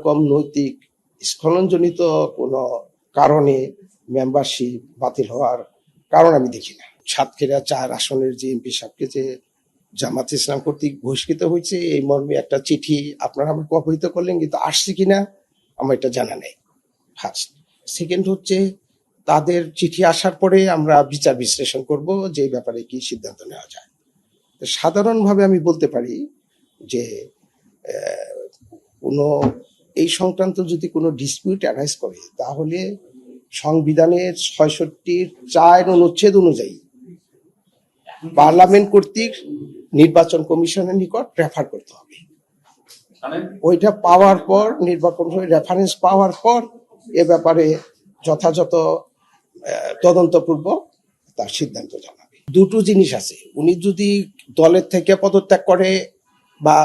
এরকম নৈতিক স্খলনজনিত কোনো কারণে মেম্বারশিপ বাতিল হওয়ার কারণ আমি দেখি না। সাতক্ষীরা 4 আসনের যে এমপি সাহেবকে যে জামাত ইসলাম কর্তৃক বহিষ্কৃত হয়েছে এই মর্মে একটা চিঠি আপনারা আমাকে অবহিত করলেন, কিন্তু আসছে কিনা আমার এটা জানা নেই। ফার্স্ট। সেকেন্ড হচ্ছে তাদের চিঠি আসার পরে আমরা বিচার বিশ্লেষণ করব যে এই ব্যাপারে কি সিদ্ধান্ত নেওয়া যায়। সাধারণভাবে আমি বলতে পারি যে কোনো এই সংক্রান্ত যদি কোনো ডিসপিউট অ্যারাইজ করে তাহলে সংবিধানের ৬৬(৪) অনুচ্ছেদ অনুযায়ী পার্লামেন্ট কর্তৃক নির্বাচন কমিশনের নিকট রেফার করতে হবে। ওইটা পাওয়ার পর নির্বাচন রেফারেন্স পাওয়ার পর এ ব্যাপারে যথাযথ তদন্তপূর্বক তার সিদ্ধান্ত জানাবে। দুটো জিনিস আছে, উনি যদি দলের থেকে পদত্যাগ করে বা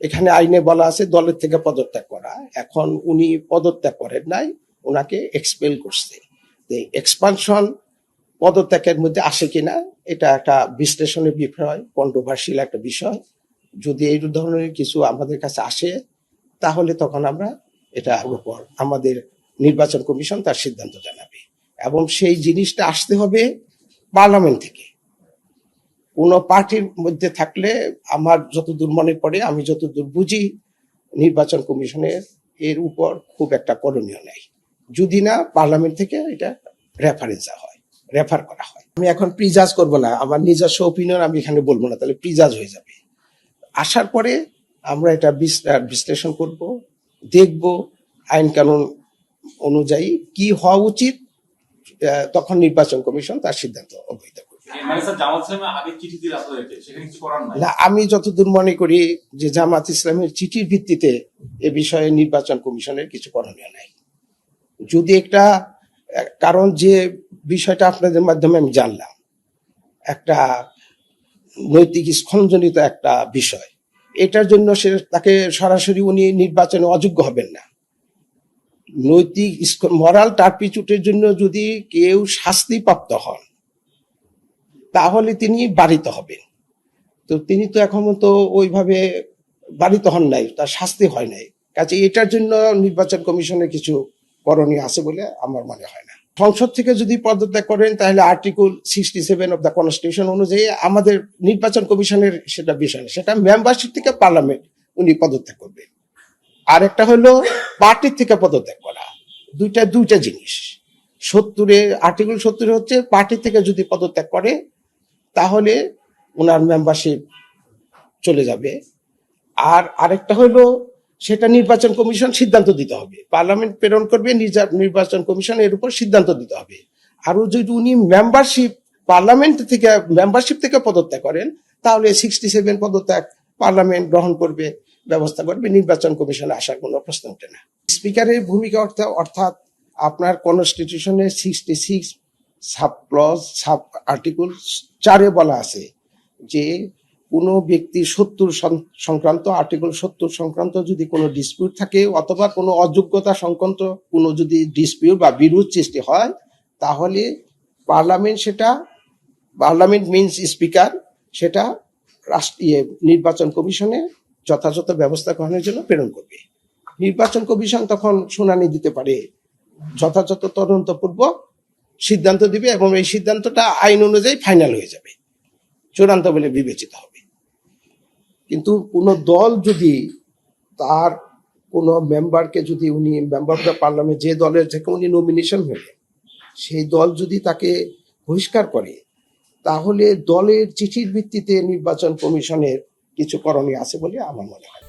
এখানে আইনে বলা আছে দলের থেকে পদত্যাগ করা, এখন উনি পদত্যাগ করেন নাই, ওনাকে এক্সপেল করছে। এক্সপানশন পদত্যাগের মধ্যে আসে কিনা এটা একটা বিশ্লেষণের বিষয়, কন্ট্রোভার্সিয়াল একটা বিষয়। যদি এই ধরনের কিছু আমাদের কাছে আসে তাহলে তখন আমরা এটা উপর আমাদের নির্বাচন কমিশন তার সিদ্ধান্ত জানাবে, এবং সেই জিনিসটা আসতে হবে পার্লামেন্ট থেকে। কোনো পার্টির মধ্যে থাকলে আমার যতদূর মনে পড়ে, আমি যতদূর বুঝি, নির্বাচন কমিশনের এর উপর খুব একটা করণীয় নেই যদি না পার্লামেন্ট থেকে এটা রেফার করা হয়। আমি এখন প্রিজাজ করব না, আমার নিজস্ব ওপিনিয়ন আমি এখানে বলবো না, তাহলে প্রিজাজ হয়ে যাবে। আসার পরে আমরা এটা বিশ্লেষণ করব, দেখব আইন কানুন অনুযায়ী কি হওয়া উচিত, তখন নির্বাচন কমিশন তার সিদ্ধান্ত অবহিত করবে। না, আমি যতদূর মনে করি যে জামাত ইসলামের চিঠির ভিত্তিতে এ বিষয়ে নির্বাচন কমিশনের কিছু করণীয় নাই। যদি একটা কারণ যে বিষয়টা আপনাদের মাধ্যমে আমি জানলাম, একটা নৈতিক স্খলনজনিত একটা বিষয়, এটার জন্য সে তাকে সরাসরি উনি নির্বাচনে অযোগ্য হবেন না। নৈতিক মরাল টার্পিচুটের জন্য যদি কেউ শাস্তিপ্রাপ্ত হন তাহলে তিনি বারিত হবেন। তো তিনি তো এখন তো ওইভাবে বারিত হন নাই, তার শাস্তি হয় নাই, কাজে এটার জন্য নির্বাচন কমিশনের কিছু করণীয় আছে বলে আমার মনে হয় না। সংসদ থেকে যদি পদত্যাগ করেন তাহলে আর্টিকেল 67 অফ দ্য কনস্টিটিউশন অনুযায়ী আমাদের নির্বাচন কমিশনের সেটা বিষয় না, সেটা মেম্বারশিপ থেকে পার্লামেন্ট উনি পদত্যাগ করবেন। আর একটা হলো পার্টির থেকে পদত্যাগ করা, দুইটা জিনিস। আর্টিকেল 70 হচ্ছে পার্টি থেকে যদি পদত্যাগ করে তাহলে ওনার মেম্বারশিপ চলে যাবে। আর আরেকটা হলো সেটা নির্বাচন কমিশন সিদ্ধান্ত দিতে হবে, পার্লামেন্ট প্রেরণ করবে, নির্বাচন কমিশন এর উপর সিদ্ধান্ত দিতে হবে। আর যদি উনি মেম্বারশিপ থেকে পদত্যাগ করেন তাহলে 67 পদত্যাগ পার্লামেন্ট গ্রহণ করবে, ব্যবস্থা করবে, নির্বাচন কমিশনে আসার কোনো প্রশ্ন ওঠে না। স্পিকারের ভূমিকা অর্থাৎ আপনার কনস্টিটিউশনের 66 সাব আর্টিকেল 4 বলা আছে যে কোনো ব্যক্তি 70 সংক্রান্ত আর্টিকেল 70 সংক্রান্ত যদি কোনো ডিসপিউট থাকে অথবা কোনো অযোগ্যতা সংক্রান্ত কোনো যদি ডিসপিউট বা বিরোধ সৃষ্টি হয় তাহলে পার্লামেন্ট মিনস স্পিকার সেটা নির্বাচন কমিশনে যথাযথ ব্যবস্থা গ্রহণের জন্য প্রেরণ করবে। নির্বাচন কমিশন তখন শুনানি দিতে পারে, যথাযথ তদন্তপূর্বক সিদ্ধান্ত দিবে এবং এই সিদ্ধান্তটা আইন অনুযায়ী ফাইনাল হয়ে যাবে, চূড়ান্ত বলে বিবেচিত হবে। কিন্তু কোন দল যদি তার কোন মেম্বারকে যদি উনি মেম্বার অফ দ্য পার্লামেন্ট যে দলের থেকে উনি নমিনেশন হলেন সেই দল যদি তাকে বহিষ্কার করে তাহলে দলের চিঠির ভিত্তিতে নির্বাচন কমিশনের কিছু করণীয় আছে বলে আমার মনে হয়।